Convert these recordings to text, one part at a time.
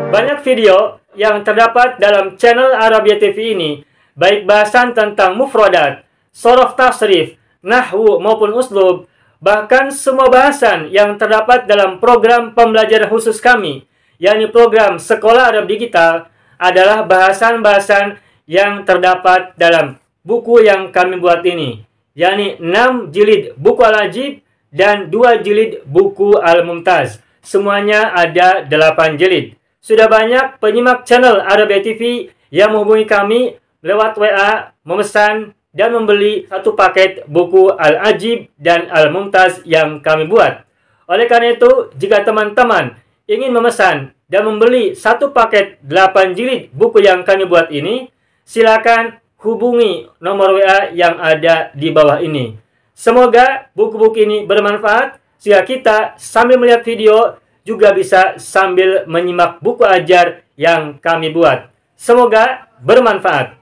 Banyak video yang terdapat dalam channel Arabia TV ini, baik bahasan tentang mufradat, sorof tasrif, nahwu maupun uslub, bahkan semua bahasan yang terdapat dalam program pembelajaran khusus kami, yakni program Sekolah Arab Digital, adalah bahasan-bahasan yang terdapat dalam buku yang kami buat ini, yakni 6 jilid buku Al-Ajib dan 2 jilid buku Al-Mumtaz. Semuanya ada 8 jilid. Sudah banyak penyimak channel Arabia TV yang menghubungi kami lewat WA, memesan dan membeli satu paket buku Al-Ajib dan Al-Mumtaz yang kami buat. Oleh karena itu, jika teman-teman ingin memesan dan membeli satu paket 8 jilid buku yang kami buat ini, silakan hubungi nomor WA yang ada di bawah ini. Semoga buku-buku ini bermanfaat sehingga kita sambil melihat video juga bisa sambil menyimak buku ajar yang kami buat. Semoga bermanfaat.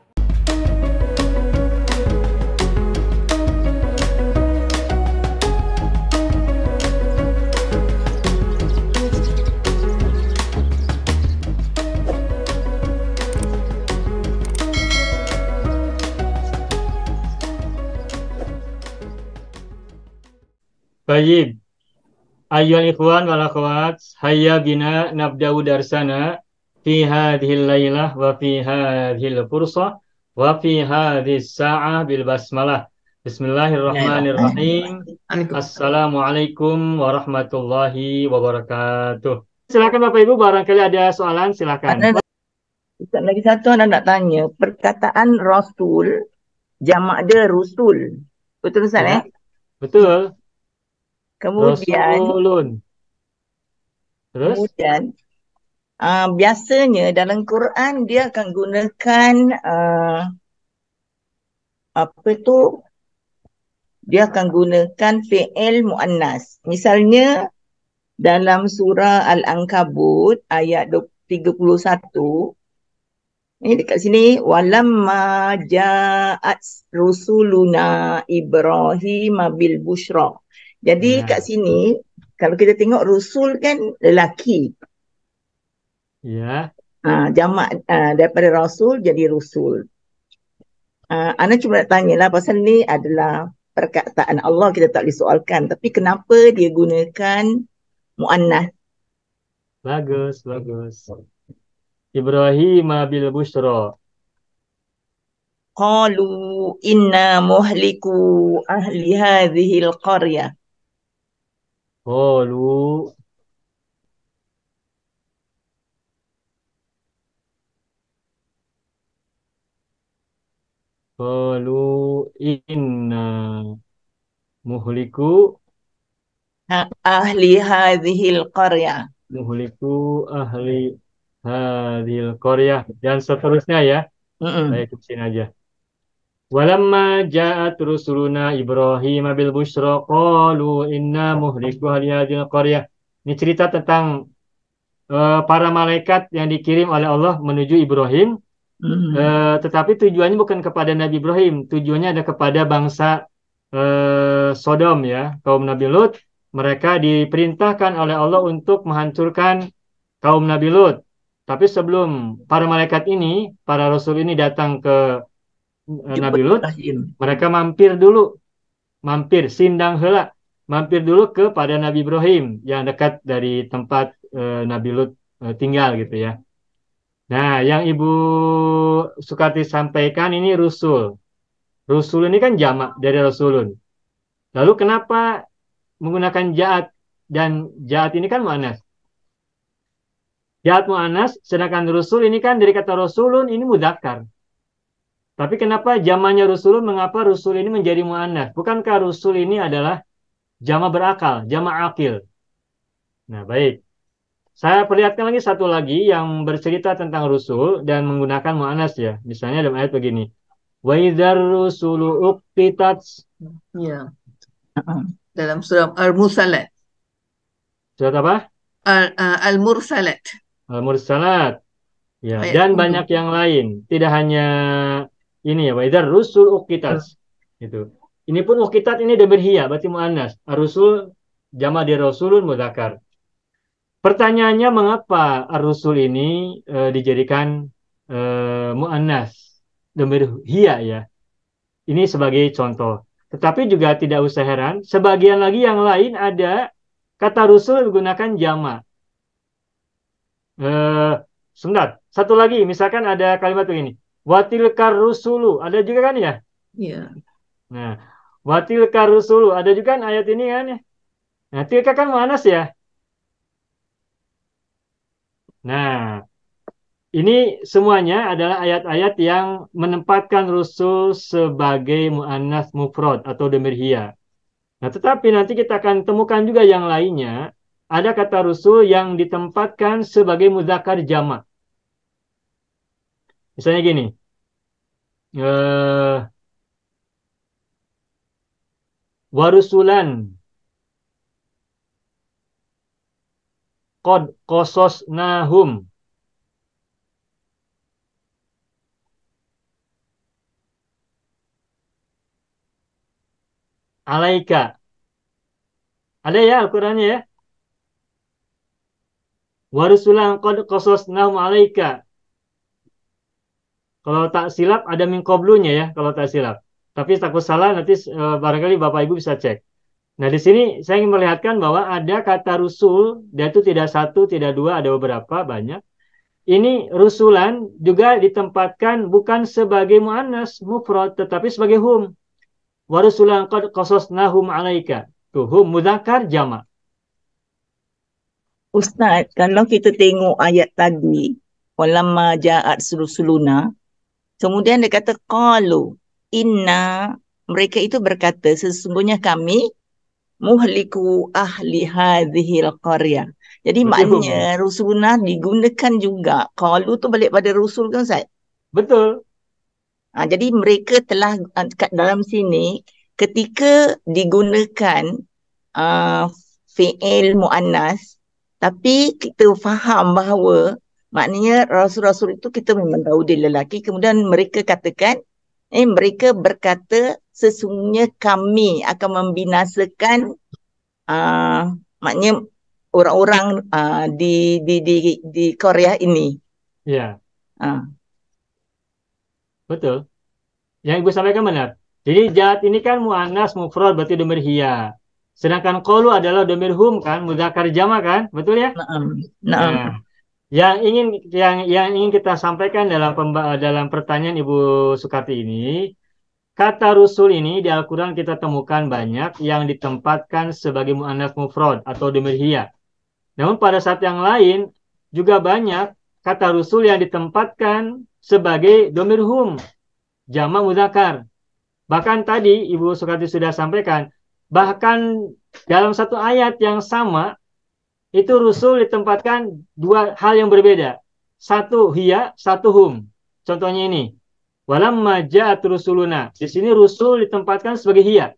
Baik. Ayyuhal ikhwan wal akhwat, hayya bina nabda'u darsana fi hadhil lailah wa fi hadhil fursah wa fi hadhis sa'ah bil basmalah. Bismillahirrahmanirrahim. Assalamualaikum warahmatullahi wabarakatuh. Silakan Bapak Ibu, barangkali ada soalan silakan. Lagi satu anak nak tanya, perkataan Rasul jamak dia Rusul. Betul Ustaz Ya, betul. Kemudian Rasulun. Terus? Biasanya dalam Quran dia akan gunakan dia akan gunakan fi'il muannas. Misalnya dalam surah Al-Ankabut ayat 31, ini dekat sini, walamma ja'at rusuluna Ibrahim bil busyra. Jadi kat sini kalau kita tengok rusul kan lelaki. Ya. Jamak daripada rasul jadi rusul. Ana cuma nak tanyalah pasal ni adalah perkataan Allah, kita tak boleh soalkan, tapi kenapa dia gunakan muannas? Bagus. Ibrahim bil busyra. Qalu inna muhliku ahli hadhihi al-qaryah. Qalu inna muhliku ahli hadhihi al-qaryah. Muhliku ahli hadhil qaryah dan seterusnya ya. Baik, ke sini aja. Walamma ja'at rusuluna Ibrahim bil busyra qalu inna muhliku ahli hadhil qaryah. Ini cerita tentang para malaikat yang dikirim oleh Allah menuju Ibrahim. Tetapi tujuannya bukan kepada Nabi Ibrahim, tujuannya ada kepada bangsa Sodom ya, kaum Nabi Lut. Mereka diperintahkan oleh Allah untuk menghancurkan kaum Nabi Lut. Tapi sebelum para malaikat ini, para rasul ini datang ke Nabi Lut, mereka mampir dulu kepada Nabi Ibrahim yang dekat dari tempat Nabi Lut tinggal gitu ya. Nah, yang Ibu Sukarti sampaikan ini rusul. Rusul ini kan jamak dari rasulun. Lalu kenapa menggunakan ja'at, dan ja'at ini kan muannas. Ja'at muannas, sedangkan rusul ini kan dari kata rasulun ini mudzakkar. Tapi kenapa jamaknya rusulun, mengapa rusul ini menjadi muannas? Bukankah rusul ini adalah jamak berakal, jamak akil? Nah, baik. Saya perlihatkan lagi satu lagi yang bercerita tentang rusul dan menggunakan muannas ya. Misalnya dalam ayat begini. Wa idzar rusulu uqtitat. Ya. Dalam surah Al-Mursalat. Surat apa? Al-Mursalat. Al-Mursalat. Ya, Ayat dan 7. banyak yang lain. Tidak hanya ini ya, wa idzar rusul uqtitat. Gitu. Ini pun uqtitat ini dhamiriyah, berarti muannas. Ar-rusul jamak dari rasulun mudzakkar. Pertanyaannya mengapa ar-rusul ini dijadikan mu'annas, domir hiya ya. Ini sebagai contoh. Tetapi juga tidak usah heran, sebagian lagi yang lain ada kata rusul menggunakan jama. Sebentar, satu lagi, misalkan ada kalimat begini. Watilkar rusulu, ada juga kan ya? Ya. Nah, watilkar rusulu, ada juga kan ayat ini kan ya? Nah, tilka kan mu'annas ya. Nah, ini semuanya adalah ayat-ayat yang menempatkan rusul sebagai mu'annas mufrad atau dhamir hiya. Nah, tetapi nanti kita akan temukan juga yang lainnya. Ada kata rusul yang ditempatkan sebagai mudzakkar jamak. Misalnya gini. Eh, warusulan qad qasasnahum alaika. Ada ya Al-Qur'annya ya? Warusulan qad qasasnahum alaika. Kalau tak silap ada min qablunya ya, kalau tak silap. Tapi takut salah nanti barangkali Bapak Ibu bisa cek. Nah, di sini saya ingin melihatkan bahwa ada kata rusul, dia itu tidak satu, tidak dua, ada beberapa, banyak. Ini rusulan juga ditempatkan bukan sebagai mu'annas, mufrad, tetapi sebagai hum. Wa rusulan qad qasasnahum alaika. Tuh, hum mudzakkar jamak. Ustaz, kalau kita tengok ayat tadi, walamma ja'at rusuluna, kemudian dia kata qalu inna, mereka itu berkata sesungguhnya kami muhliku ahli hadhil qaryah. Jadi Berarti hum ya. maknanya rusuluna digunakan juga. Qalu tu balik pada rusul kan Ustaz? Betul. Jadi mereka telah kat dalam sini ketika digunakan fi'il mu'annas, tapi kita faham bahawa maknanya rasul-rasul itu kita memang tahu dia lelaki, kemudian mereka katakan mereka berkata sesungguhnya kami akan membinasakan maknanya orang-orang di Korea ini. Ya, Ah. betul. Yang Ibu sampaikan benar. Jadi ja'at ini kan mu'annas mufrad berarti dhamir hiya. Sedangkan qalu adalah dhamir hum kan, mudzakkar jamak kan? Betul ya? Naam. Nah, yang ingin kita sampaikan dalam pertanyaan Ibu Sukarti ini, kata rusul ini di Al-Qur'an kita temukan banyak yang ditempatkan sebagai mu'annas mufrad atau dhamir hiya. Namun pada saat yang lain juga banyak kata rusul yang ditempatkan sebagai dhamir hum, jamak mudzakkar. Bahkan tadi Ibu Sukarti sudah sampaikan, bahkan dalam satu ayat yang sama itu rusul ditempatkan dua hal yang berbeda. Satu hiya, satu hum. Contohnya ini. Walamma ja'at rusuluna. Di sini rusul ditempatkan sebagai hiya.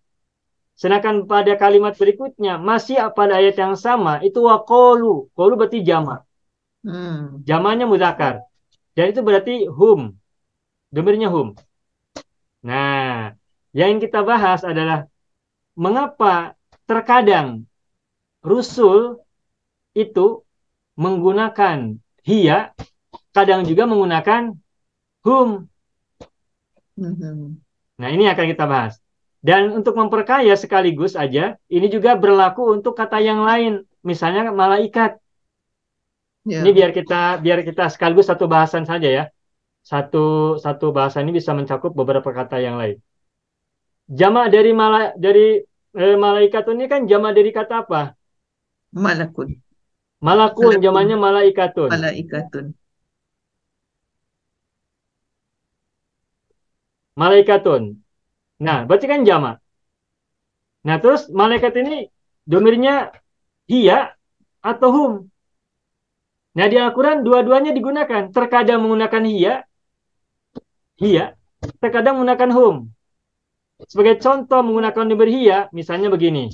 Sedangkan pada kalimat berikutnya masih pada ayat yang sama itu waqalu. Qalu berarti jamak. Jamaknya mudzakkar. Dan itu berarti hum. Dhamirnya hum. Nah, yang kita bahas adalah mengapa terkadang rusul itu menggunakan hiya, kadang juga menggunakan hum. Nah, ini akan kita bahas. Dan untuk memperkaya sekaligus aja, ini juga berlaku untuk kata yang lain. Misalnya malaikat. Ini biar kita sekaligus satu bahasan saja ya. Satu bahasa ini bisa mencakup beberapa kata yang lain. Jamak dari malaikat ini kan jamak dari kata apa? Malakun. Malakun, jamaknya malaikatun. Malaikatun. Malaikatun. Nah, berarti kan jamak. Nah, terus malaikat ini domirnya hiya atau hum. Nah, di Al-Quran dua-duanya digunakan. Terkadang menggunakan hiya, terkadang menggunakan hum. Sebagai contoh menggunakan domir hiya, misalnya begini.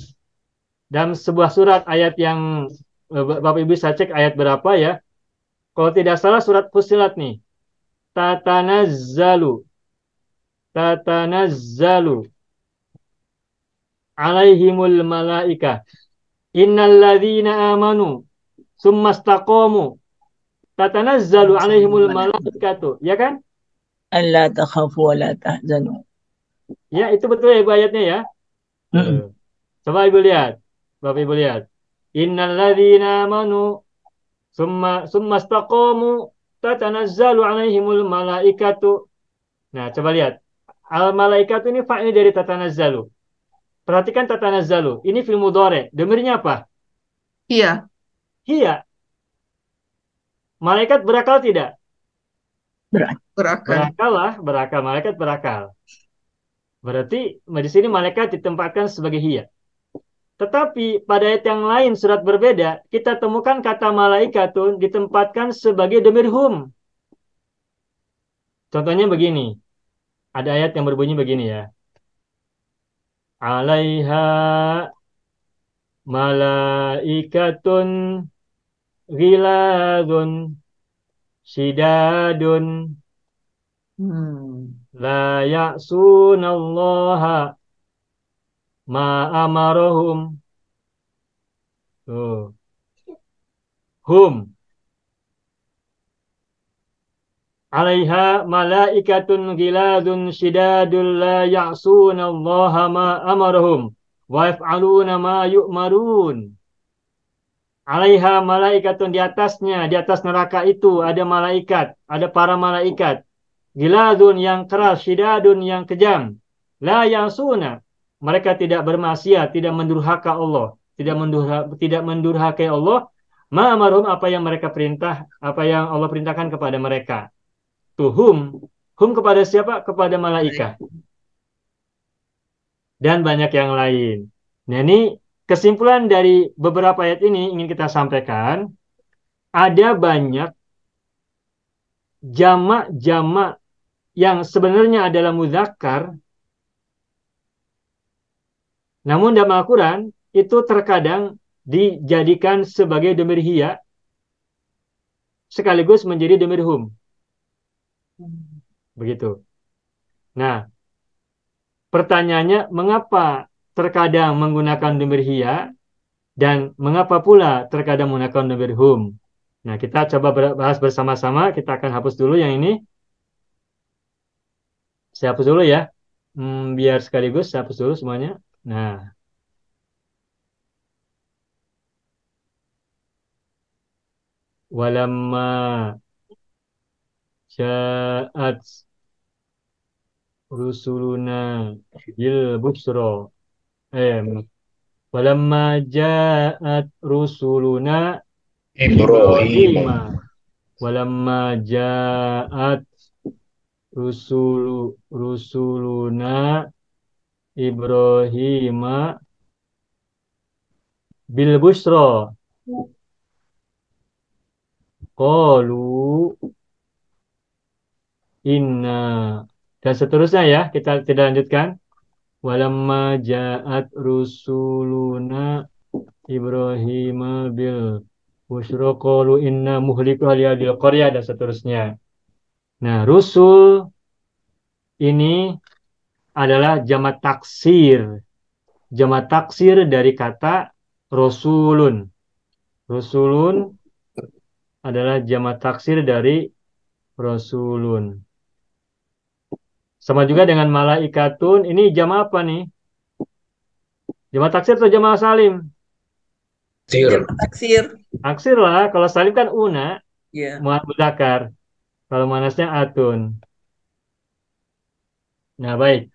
Dalam sebuah surat ayat yang Bapak Ibu bisa cek ayat berapa ya. Kalau tidak salah surat Fussilat nih. Tatanazzalu alaihimul malaika innalladzina amanu summastaqamu tatanazzalu alaihimul malaikatu, ya kan? Alla takhafu wa la tahzanu. Ya, itu betul ya Ibu ayatnya ya. Mm-mm. Coba Ibu lihat. Bapak Ibu lihat. Innal ladzina amanu summastaqamu tatanazzalu alaihimul malaikatu. Nah, coba lihat. Al malaikatu ini fa'il dari tatanazzalu. Perhatikan tatanazzalu. Ini fil mudhari. Damirnya apa? Iya, Hiya. Malaikat berakal tidak? Berat. berakal. Berakal lah, berakal. Malaikat berakal. Berarti di sini malaikat ditempatkan sebagai hiya. Tetapi pada ayat yang lain surat berbeda, kita temukan kata malaikatun ditempatkan sebagai dhamir hum. Contohnya begini. Ada ayat yang berbunyi begini ya. Alaiha malaikatun ghiladun sidadun Hmm. la ya'sunallaha ma amarahum. Tuh. Hum. Alaiha malaikatun ghiladun shidadun la ya'sunallaha ma amarahum wa yaf'aluna ma yu'marun. Alaiha malaikatun, di atasnya, di atas neraka itu ada malaikat, ada para malaikat. Ghiladun yang keras, shidadun yang kejam. La ya'suna, mereka tidak bermaksiat, tidak mendurhaka Allah, tidak mendurhakai Allah. Ma amarhum, apa yang mereka perintah, apa yang Allah perintahkan kepada mereka. Tuhum, hum kepada siapa? Kepada malaikat. Dan banyak yang lain. Nah, ini kesimpulan dari beberapa ayat ini ingin kita sampaikan. Ada banyak jamak-jamak yang sebenarnya adalah muzakkar, namun dalam Al-Quran itu terkadang dijadikan sebagai dhamir hiya sekaligus menjadi dhamir hum. Begitu. Nah, pertanyaannya, mengapa terkadang menggunakan dhamir hiya dan mengapa pula terkadang menggunakan dhamir hum? Nah, kita coba bahas bersama-sama. Kita akan hapus dulu yang ini. Saya hapus dulu ya. Biar sekaligus saya hapus dulu semuanya. Nah, walamma ja'at rusuluna bil busra. Walamma ja'at rusuluna Ibrahim. Ibrahima. Walamma ja'at rusuluna Ibrahima bil busra. Qalu inna, dan seterusnya ya, kita tidak lanjutkan. Walamma ja'at rusuluna Ibrahima bil busra qalu inna muhliku hadhil qaryah, dan seterusnya. Nah, rusul ini adalah jamak taksir. Jamak taksir dari kata rasulun. Rasulun adalah jamak taksir dari rasulun. Sama juga dengan malaikatun. Ini jamak apa nih? Jamak taksir atau jamak salim? Taksir. Taksir lah. Kalau salim kan una, Ya. muzakkar. Kalau manasnya atun. Nah, baik.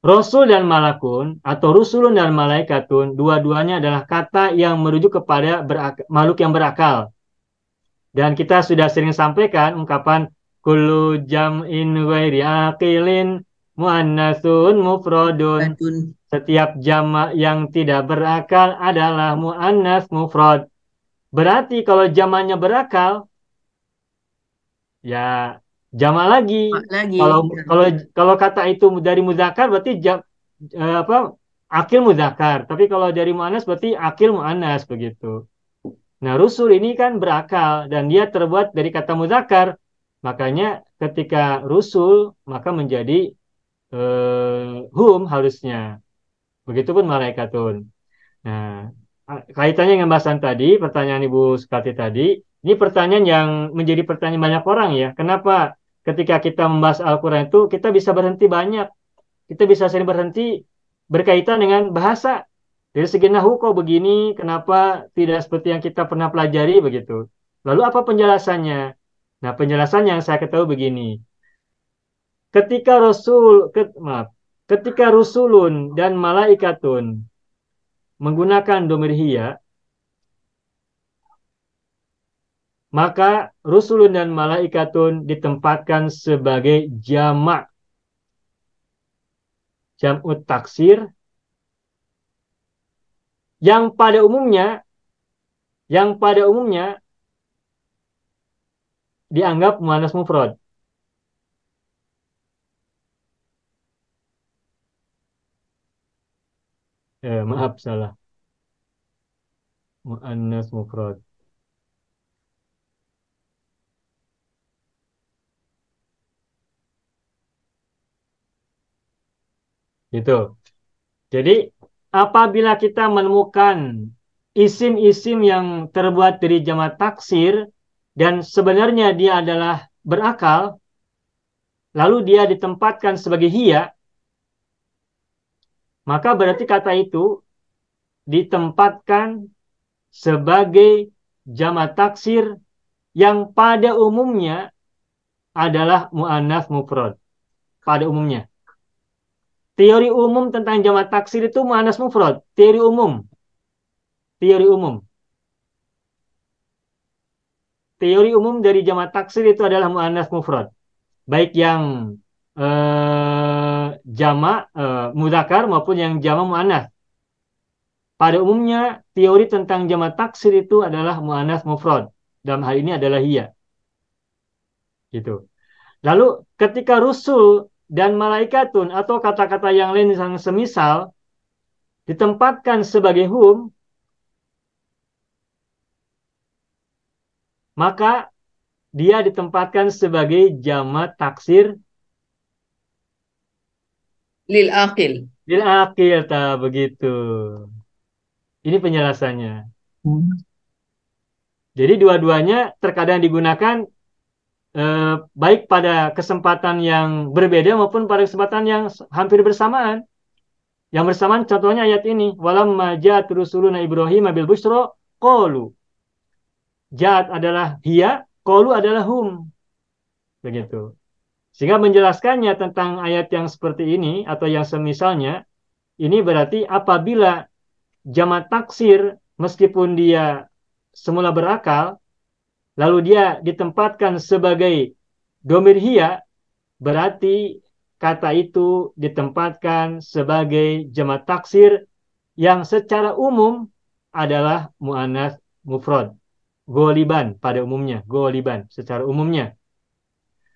Rasul dan malakun atau rusulun dan malaikatun, dua-duanya adalah kata yang merujuk kepada makhluk yang berakal. Dan kita sudah sering sampaikan ungkapan kullu jam'in ghairi aqilin muannatsun mufradun. Atun. Setiap jamak yang tidak berakal adalah muannats mufrad. Berarti kalau jamaknya berakal, ya jamak lagi. Lagi. Kalau kata itu dari muzakkar berarti akil muzakkar. Tapi kalau dari muannas berarti akil muannas, begitu. Nah, rusul ini kan berakal dan dia terbuat dari kata muzakkar. Makanya ketika rusul maka menjadi hum harusnya. Begitupun malaikatun. Nah, kaitannya dengan bahasan tadi, pertanyaan Ibu Sukati tadi, ini pertanyaan yang menjadi pertanyaan banyak orang ya. Kenapa ketika kita membahas Al-Quran itu kita bisa berhenti banyak, kita bisa sering berhenti berkaitan dengan bahasa. Dari segi nahwu kok begini, kenapa tidak seperti yang kita pernah pelajari begitu. Lalu apa penjelasannya? Nah, penjelasan yang saya ketahui begini. Ketika ketika rusulun dan malaikatun menggunakan domir hiya, maka rusulun dan malaikatun ditempatkan sebagai jamak, jam'ut taksir, yang pada umumnya dianggap muannas mufrad. Maaf, salah. Muannas mufrad. Gitu. Jadi, apabila kita menemukan isim-isim yang terbuat dari jamak taksir dan sebenarnya dia adalah berakal, lalu dia ditempatkan sebagai hiya, maka berarti kata itu ditempatkan sebagai jamak taksir yang pada umumnya adalah muannats mufrad. Pada umumnya. Teori umum tentang jamak taksir itu muannats mufrad. Teori umum. Teori umum dari jamak taksir itu adalah muannats mufrad. Baik yang jamak mudzakkar maupun yang jamak muannats. Pada umumnya teori tentang jamak taksir itu adalah muannats mufrad. Dalam hal ini adalah hiya. Gitu. Lalu ketika rusul dan malaikatun atau kata-kata yang lain yang semisal ditempatkan sebagai hum, maka dia ditempatkan sebagai jamak taksir Lil aqil. lil aqil, begitu. Ini penjelasannya. Jadi dua-duanya terkadang digunakan baik pada kesempatan yang berbeda maupun pada kesempatan yang hampir bersamaan. Yang bersamaan contohnya ayat ini, walamma ja'at rusuluna Ibrahim bil busyra qalu. Ja'at adalah hiya, qalu adalah hum. Begitu. Sehingga menjelaskannya tentang ayat yang seperti ini atau yang semisalnya, ini berarti apabila jamak taksir meskipun dia semula berakal, lalu dia ditempatkan sebagai domir hiya, berarti kata itu ditempatkan sebagai jamak taksir yang secara umum adalah muannats mufrad. Goliban pada umumnya, goliban secara umumnya.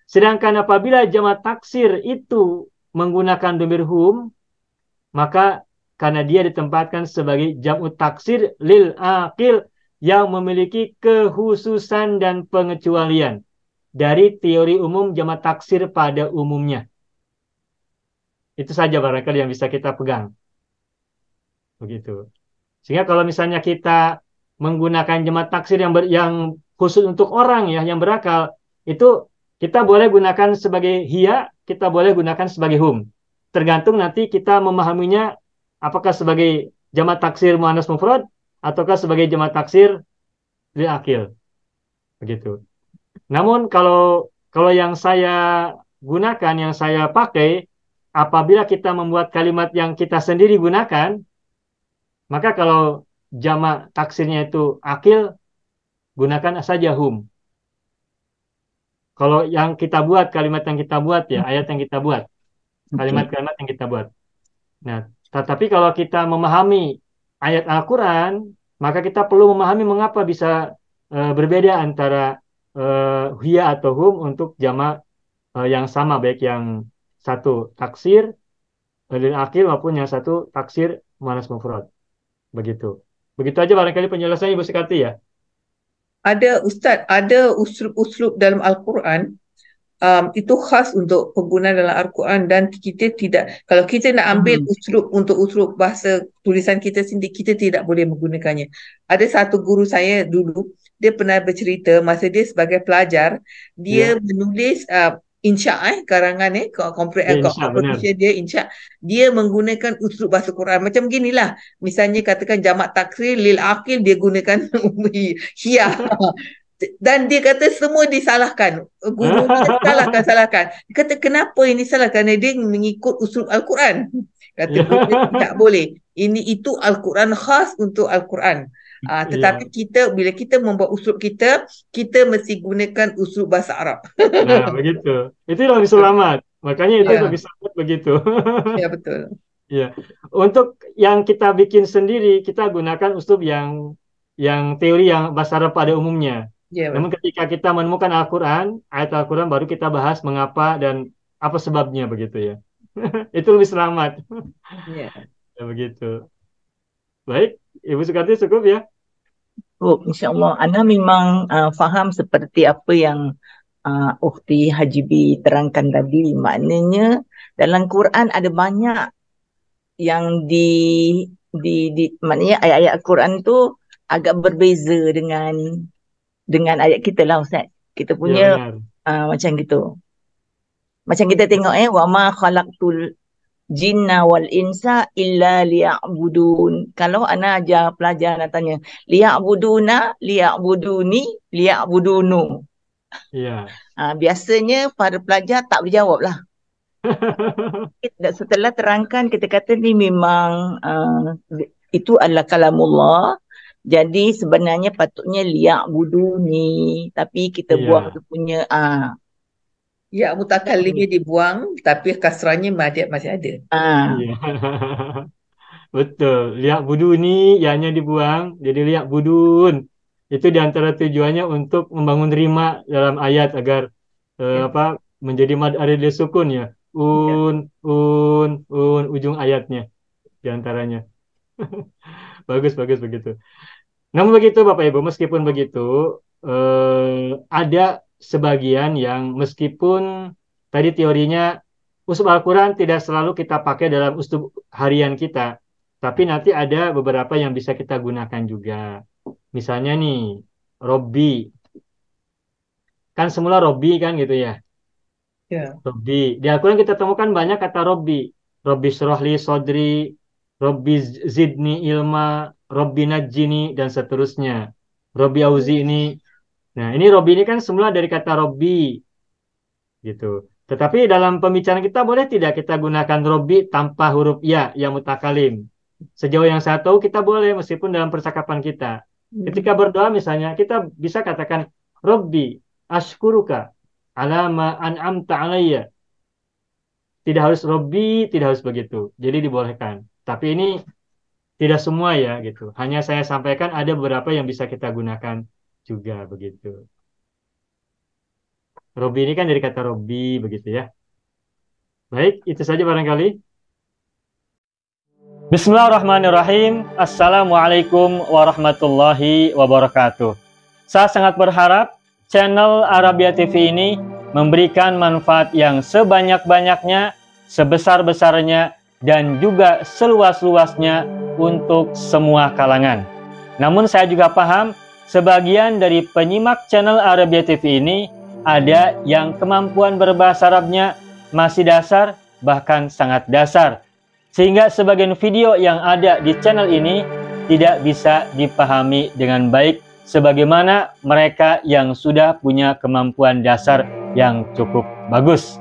Sedangkan apabila jamak taksir itu menggunakan domir hum, maka karena dia ditempatkan sebagai jam'ut taksir lil aqil yang memiliki kekhususan dan pengecualian dari teori umum jamak taksir pada umumnya. Itu saja barangkali yang bisa kita pegang. Begitu. Sehingga kalau misalnya kita menggunakan jamak taksir yang khusus untuk orang ya yang berakal, itu kita boleh gunakan sebagai hiya, kita boleh gunakan sebagai hum. Tergantung nanti kita memahaminya apakah sebagai jamak taksir muannats mufrad ataukah sebagai jamak taksir lil aqil. Begitu. Namun kalau yang saya gunakan, yang saya pakai, apabila kita membuat kalimat yang kita sendiri gunakan, maka kalau jamak taksirnya itu aqil, gunakan saja hum. Kalau yang kita buat, kalimat yang kita buat ya, ayat yang kita buat, kalimat-kalimat yang kita buat. Nah, tetapi kalau kita memahami ayat Al-Quran, maka kita perlu memahami mengapa bisa berbeda antara hiya atau hum untuk jamak yang sama, baik yang satu taksir lil aqil maupun yang satu taksir muannats mufrad. Begitu. Begitu aja barangkali penjelasannya Ibu Sekati ya. Ada Ustaz, ada uslub-uslub dalam Al-Quran itu khas untuk penggunaan dalam Al-Quran, dan kita tidak, kalau kita nak ambil uslub bahasa tulisan kita sendiri, kita tidak boleh menggunakannya. Ada satu guru saya dulu, dia pernah bercerita masa dia sebagai pelajar, dia menulis insya karangan composition dia insya, dia menggunakan uslub bahasa Quran macam ginilah. Misalnya katakan jamak taksir lil aqil, dia gunakan hiyah. Dan dia kata semua disalahkan. Guru dia salahkan. Dia kata kenapa ini salah? Kerana dia mengikut usul Al-Quran. Kata guru tak boleh. Itu Al-Quran khas untuk Al-Quran. Tetapi kita, bila kita membuat usul kita mesti gunakan usul bahasa Arab. Nah, begitu. Itu yang lebih selamat. Makanya itu lebih selamat begitu. Ya, betul. Ya. Untuk yang kita bikin sendiri, kita gunakan uslub yang teori yang bahasa Arab pada umumnya. Namun ketika kita menemukan Al-Quran, ayat Al-Quran, baru kita bahas mengapa dan apa sebabnya begitu ya. Itu lebih selamat. Ya, begitu. Baik, Ibu Sukati cukup ya? InsyaAllah. Ana memang faham seperti apa yang Ukhti Hajibi terangkan tadi. Maknanya dalam Quran ada banyak yang maknanya ayat-ayat Al-Quran tu agak berbeza dengan ayat kita lah Ustaz. Kita punya macam gitu. Macam kita tengok wa ma khalaqtul jinna wal insa illa liya'budun. Kalau ana ajar pelajar nak tanya liya'buduna, liya'buduni, liya'budunu. Ya. Biasanya para pelajar tak berjawab lah. Setelah terangkan kita kata ni memang itu adalah kalamullah. Jadi sebenarnya patutnya liya'buduni, tapi kita buang tu punya ya mutakallimnya dibuang, tapi kasrahnya masih ada. Betul. Liya'buduni ya-nya dibuang, jadi liya'budun. Itu diantara tujuannya untuk membangun rima dalam ayat agar menjadi mad aridil sukun ya. Ujung ayatnya diantaranya. Bagus begitu. Namun begitu Bapak Ibu, meskipun begitu ada sebagian yang meskipun tadi teorinya uslub Al-Quran tidak selalu kita pakai dalam uslub harian kita, tapi nanti ada beberapa yang bisa kita gunakan juga. Misalnya nih, Robbi. Kan semula Robbi kan gitu ya. Robbi. Di Al-Quran kita temukan banyak kata Robbi. Robbi syrahli sodri, Robbi zidni ilma, Robbi najjini, dan seterusnya. Robbi auzi ini. Nah, ini Robbi ini kan semula dari kata Robbi. Gitu. Tetapi dalam pembicaraan kita boleh tidak kita gunakan Robbi tanpa huruf ya yang mutakalim. Sejauh yang saya tahu kita boleh meskipun dalam percakapan kita. Ketika berdoa misalnya kita bisa katakan Robbi ashkuruka ala ma an'amta alayya. Tidak harus Robbi, tidak harus begitu. Jadi dibolehkan. Tapi ini tidak semua ya gitu. Hanya saya sampaikan ada beberapa yang bisa kita gunakan juga begitu. Robbi ini kan dari kata Robbi begitu ya. Baik, itu saja barangkali. Bismillahirrahmanirrahim. Assalamualaikum warahmatullahi wabarakatuh. Saya sangat berharap channel Arabia TV ini memberikan manfaat yang sebanyak-banyaknya, sebesar-besarnya, dan juga seluas-luasnya untuk semua kalangan. Namun saya juga paham sebagian dari penyimak channel Arabia TV ini ada yang kemampuan berbahasa Arabnya masih dasar, bahkan sangat dasar. Sehingga sebagian video yang ada di channel ini tidak bisa dipahami dengan baik sebagaimana mereka yang sudah punya kemampuan dasar yang cukup bagus.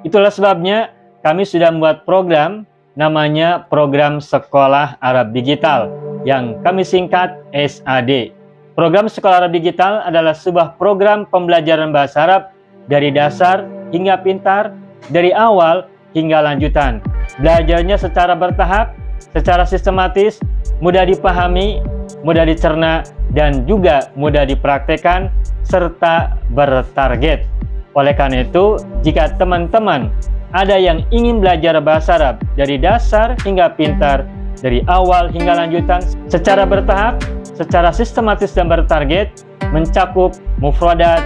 Itulah sebabnya kami sudah membuat program namanya Program Sekolah Arab Digital yang kami singkat SAD. Program Sekolah Arab Digital adalah sebuah program pembelajaran bahasa Arab dari dasar hingga pintar, dari awal hingga lanjutan. Belajarnya secara bertahap, secara sistematis, mudah dipahami, mudah dicerna, dan juga mudah dipraktekkan, serta bertarget. Oleh karena itu, jika teman-teman ada yang ingin belajar bahasa Arab dari dasar hingga pintar, dari awal hingga lanjutan, secara bertahap, secara sistematis dan bertarget, mencakup mufradat,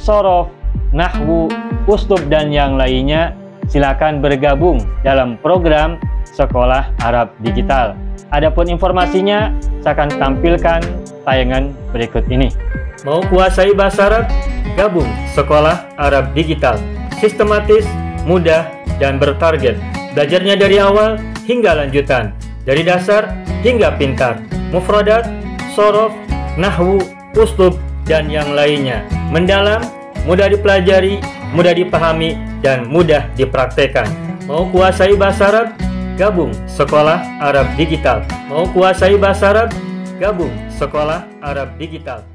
sorof, nahwu, uslub, dan yang lainnya, silakan bergabung dalam program Sekolah Arab Digital. Adapun informasinya, saya akan tampilkan tayangan berikut ini. Mau kuasai bahasa Arab? Gabung Sekolah Arab Digital. Sistematis, mudah, dan bertarget. Belajarnya dari awal hingga lanjutan, dari dasar hingga pintar. Mufradat, sorof, nahwu, uslub, dan yang lainnya. Mendalam, mudah dipelajari, mudah dipahami, dan mudah dipraktekkan. Mau kuasai bahasa Arab? Gabung Sekolah Arab Digital. Mau kuasai bahasa Arab? Gabung Sekolah Arab Digital.